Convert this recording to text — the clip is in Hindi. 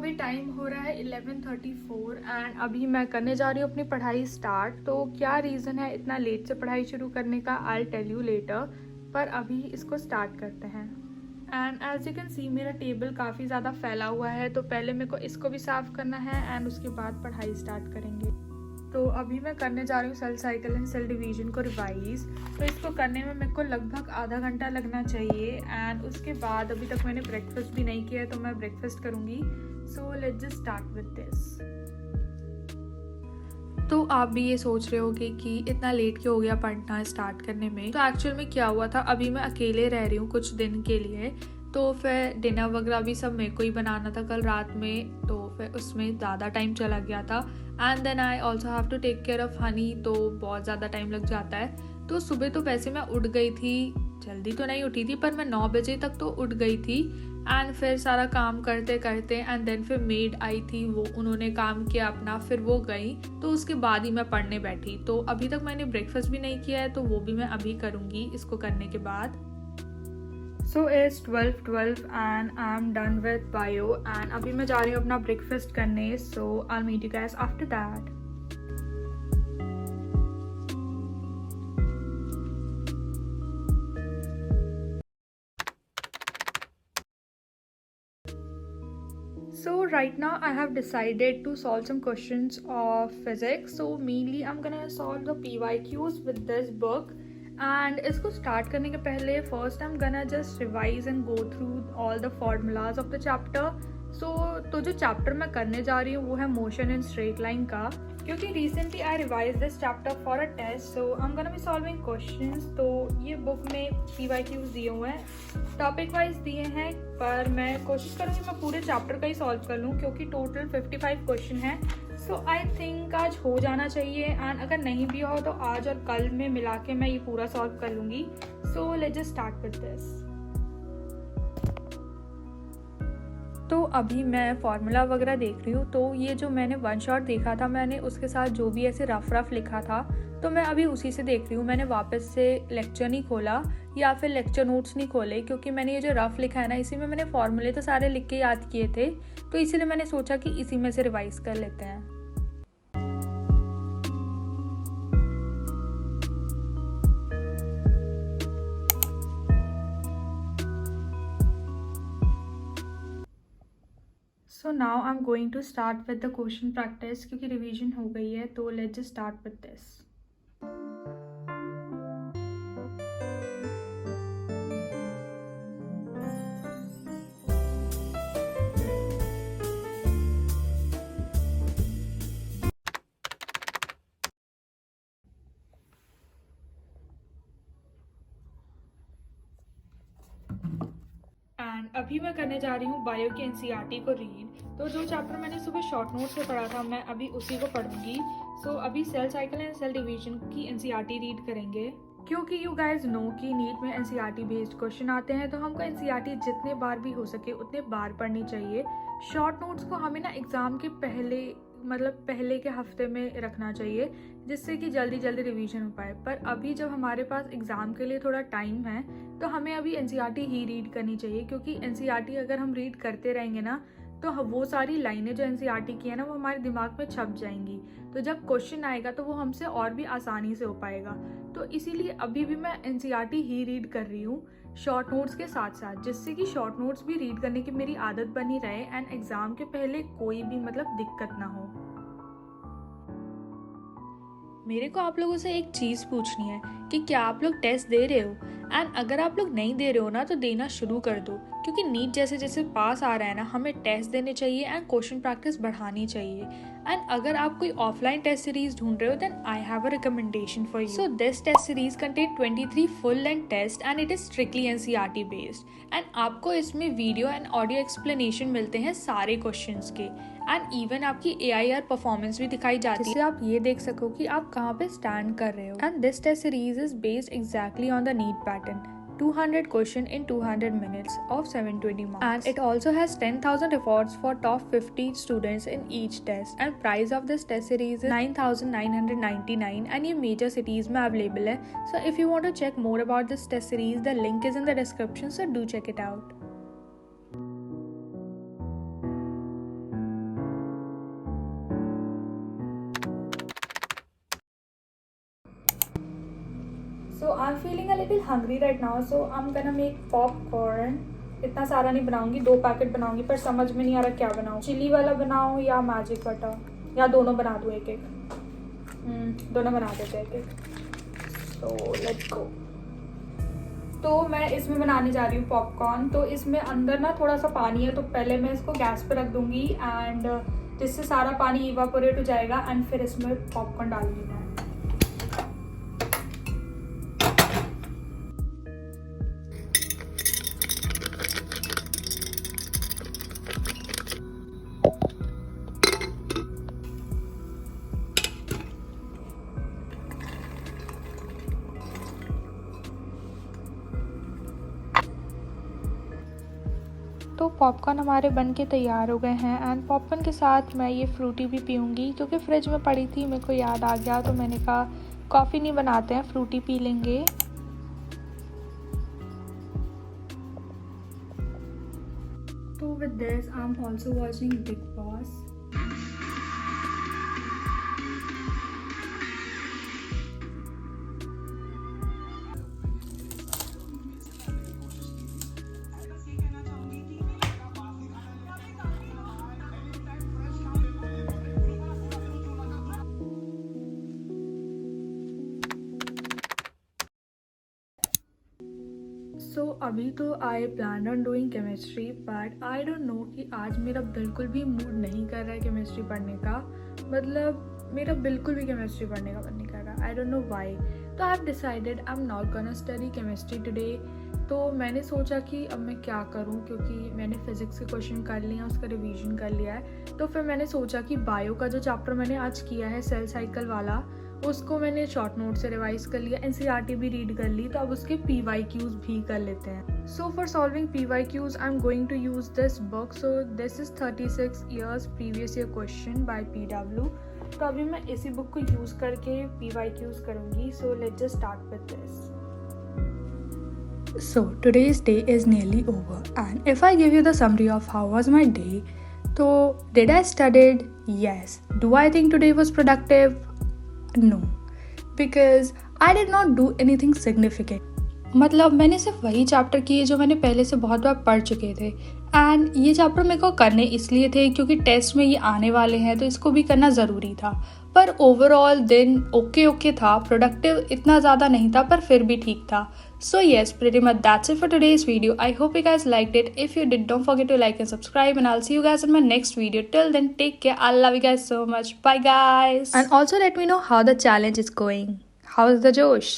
अभी टाइम हो रहा है 11:34 एंड अभी मैं करने जा रही हूँ अपनी पढ़ाई स्टार्ट। तो क्या रीज़न है इतना लेट से पढ़ाई शुरू करने का, आई टेल यू लेटर, पर अभी इसको स्टार्ट करते हैं। And as you can see मेरा टेबल काफ़ी ज़्यादा फैला हुआ है, तो पहले मेरे को इसको भी साफ़ करना है एंड उसके बाद पढ़ाई स्टार्ट करेंगे। तो अभी मैं करने जा रही हूँ cell cycle and cell division को रिवाइज। तो इसको करने में मेरे को लगभग आधा घंटा लगना चाहिए एंड उसके बाद अभी तक मैंने ब्रेकफास्ट भी नहीं किया है, तो मैं ब्रेकफास्ट करूँगी। So let's just start with this. तो आप भी ये सोच रहे होगे कि इतना लेट क्यों हो गया पढ़ना स्टार्ट करने में। तो एक्चुअल में क्या हुआ था, अभी मैं अकेले रह रही हूँ कुछ दिन के लिए, तो फिर डिनर वगैरह भी सब मेरे को ही बनाना था कल रात में, तो फिर उसमें ज़्यादा टाइम चला गया था। And then I also have to take care of Honey, तो बहुत ज़्यादा टाइम लग जाता है। तो सुबह तो वैसे मैं उठ गई थी, जल्दी तो नहीं उठी थी पर मैं 9 बजे तक तो उठ गई थी। एंड फिर सारा काम करते करते एंड देन फिर मेड आई थी, वो उन्होंने काम किया अपना, फिर वो गई, तो उसके बाद ही मैं पढ़ने बैठी। तो अभी तक मैंने ब्रेकफास्ट भी नहीं किया है, तो वो भी मैं अभी करूँगी इसको करने के बाद। So is 12:12 and I am done with bio and अभी मैं जा रही हूँ अपना ब्रेकफास्ट करने। So I meet you guys after that. So right now I have decided to solve some questions of physics. So mainly I'm gonna solve the PYQs with this book. And इसको start करने के पहले first I'm gonna just revise and go through all the formulas of the chapter. तो जो चैप्टर मैं करने जा रही हूँ वो है मोशन इन स्ट्रेट लाइन का, क्योंकि recently I revise this chapter for a test. So I am gonna be solving questions. तो ये बुक में PYQs दिए हुए हैं, टॉपिक वाइज दिए हैं, पर मैं कोशिश करूँगी मैं पूरे चैप्टर का ही सॉल्व कर लूँ, क्योंकि टोटल 55 क्वेश्चन है। सो आई थिंक आज हो जाना चाहिए, एंड अगर नहीं भी हो तो आज और कल में मिला के मैं ये पूरा सॉल्व कर लूँगी। So let's just start with this. तो अभी मैं फार्मूला वगैरह देख रही हूँ, तो ये जो मैंने वन शॉट देखा था, मैंने उसके साथ जो भी ऐसे रफ लिखा था, तो मैं अभी उसी से देख रही हूँ। मैंने वापस से लेक्चर नहीं खोला या फिर लेक्चर नोट्स नहीं खोले, क्योंकि मैंने ये जो रफ लिखा है ना, इसी में मैंने फार्मूले तो सारे लिख के याद किए थे, तो इसीलिए मैंने सोचा कि इसी में से रिवाइज कर लेते हैं। So now I am going to start with the question practice, क्योंकि रिवीजन हो गई है। तो let's just start with this. And अभी मैं करने जा रही हूँ बायो के NCERT को रीड। तो जो चैप्टर मैंने सुबह शॉर्ट नोट से पढ़ा था, मैं अभी उसी को पढ़ूंगी। सो अभी cell cycle and cell division की NCERT रीड करेंगे, क्योंकि यू गाइज नो कि नीट में NCERT बेस्ड क्वेश्चन आते हैं, तो हमको NCERT जितने बार भी हो सके उतने बार पढ़नी चाहिए। शॉर्ट नोट्स को हमें ना एग्ज़ाम के पहले के हफ्ते में रखना चाहिए, जिससे कि जल्दी जल्दी रिवीजन हो पाए। पर अभी जब हमारे पास एग्ज़ाम के लिए थोड़ा टाइम है, तो हमें अभी NCERT ही रीड करनी चाहिए, क्योंकि NCERT अगर हम रीड करते रहेंगे ना, तो वो सारी लाइनें जो NCERT की है ना, वो हमारे दिमाग में छप जाएंगी। तो जब क्वेश्चन आएगा तो वो हमसे और भी आसानी से हो पाएगा। तो इसीलिए अभी भी मैं NCERT ही रीड कर रही हूँ शॉर्ट नोट्स के साथ साथ, जिससे कि शॉर्ट नोट्स भी रीड करने की मेरी आदत बनी रहे एंड एग्ज़ाम के पहले कोई भी दिक्कत ना हो। मेरे को आप लोगों से एक चीज़ पूछनी है कि क्या आप लोग टेस्ट दे रहे हो, एंड अगर आप लोग नहीं दे रहे हो ना, तो देना शुरू कर दो, क्योंकि नीट जैसे जैसे पास आ रहा है ना, हमें टेस्ट देने चाहिए एंड क्वेश्चन प्रैक्टिस बढ़ानी चाहिए। एंड अगर आप कोई ऑफलाइन टेस्ट सीरीज ढूंढ रहे हो, then I have a recommendation for you. So this test series contain 23 full length test and it is strictly NCERT based, and आपको इसमें वीडियो एंड ऑडियो एक्सप्लेनेशन मिलते हैं सारे क्वेश्चंस के, एंड इवन आपकी AIR परफॉर्मेंस भी दिखाई जाती है, जिससे आप ये देख सको कि आप कहाँ पे स्टैंड कर रहे हो। And this test series is based exactly on the NEET pattern, 200 question in 200 minutes of 720 marks, and it also has 10,000 rewards for top 50 students in each test, and price of this test series is 9,999 and ये major cities में available है। So if you want to check more about this test series, the link is in the description, so do check it out। feel hungry right now, so I'm gonna make popcorn. इतना सारा नहीं बनाऊंगी, 2 पैकेट बनाऊंगी, पर समझ में नहीं आ रहा क्या बनाऊँ, चिली वाला बनाऊँ या मैजिक बटर, या दोनों बना दूँ एक एक। दोनों बना देते एक एक। तो लेट्स गो। तो मैं इसमें बनाने जा रही हूँ पॉपकॉर्न। तो इसमें अंदर ना थोड़ा सा पानी है, तो पहले मैं इसको गैस पे रख दूँगी एंड जिससे सारा पानी इवापोरेट हो जाएगा एंड फिर इसमें पॉपकॉर्न डालूंगी मैं। तो पॉपकॉर्न हमारे बन के तैयार हो गए हैं एंड पॉपकॉर्न के साथ मैं ये फ्रूटी भी पीऊँगी क्योंकि फ्रिज में पड़ी थी, मेरे को याद आ गया, तो मैंने कहा कॉफ़ी नहीं बनाते हैं, फ्रूटी पी लेंगे। तो with this I am also watching Bigg Boss. So अभी तो I plan on doing chemistry, but I don't know कि आज मेरा बिल्कुल भी मूड नहीं कर रहा है केमिस्ट्री पढ़ने का। मतलब मेरा बिल्कुल भी केमिस्ट्री पढ़ने का मन नहीं कर रहा, आई डोंट नो व्हाई। तो I have decided I am not gonna study chemistry today. तो मैंने सोचा कि अब मैं क्या करूं, क्योंकि मैंने फिज़िक्स के क्वेश्चन कर लिए हैं, उसका रिवीजन कर लिया है। तो फिर मैंने सोचा कि बायो का जो चैप्टर मैंने आज किया है सेल साइकिल वाला, उसको मैंने शॉर्ट नोट से रिवाइज कर लिया, एनसीईआरटी भी रीड कर ली, तो अब उसके पीवाईक्यूज भी कर लेते हैं। So for solving PYQs I am going to use this book. So this is 36 years previous year question by PW। तो अभी मैं इसी बुक को यूज करके पीवाईक्यूज करूंगी। So let's just start with this. So today's day is nearly over, and if I give you the summary of how was my day, so did I studied? Yes. Do I think today was productive? No, because I did not do anything significant. मतलब मैंने सिर्फ वही चैप्टर किए जो मैंने पहले से बहुत बार पढ़ चुके थे, एंड ये चैप्टर मेरे को करने इसलिए थे क्योंकि टेस्ट में ये आने वाले हैं, तो इसको भी करना ज़रूरी था। पर ओवरऑल दिन ओके था, प्रोडक्टिव इतना ज़्यादा नहीं था, पर फिर भी ठीक था। So yes, pretty much that's it for today's video. I hope you guys liked it. If you did, don't forget to like and subscribe, and I'll see you guys in my next video. Till then, take care. I love you guys so much. Bye guys. And also let me know how the challenge is going. How's the Josh?